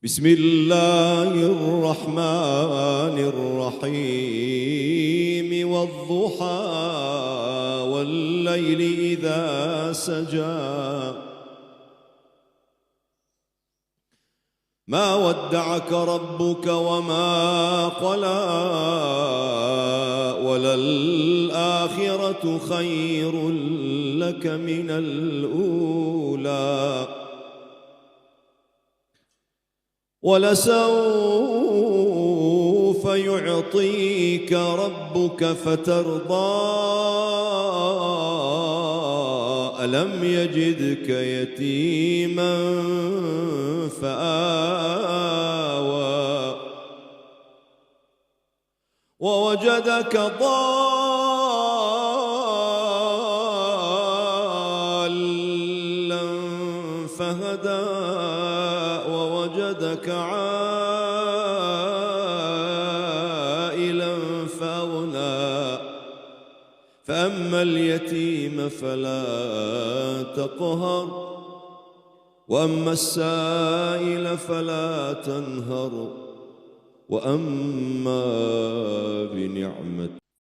بسم الله الرحمن الرحيم والضحى والليل إذا سجى ما ودعك ربك وما قلى وللآخرة خير لك من الأولى ولسوف يعطيك ربك فترضى ألم يجدك يتيما فآوى ووجدك ضالا فهدى ووجدك عائلا فأغنى فأما اليتيم فلا تقهر وأما السائل فلا تنهر وأما بنعمة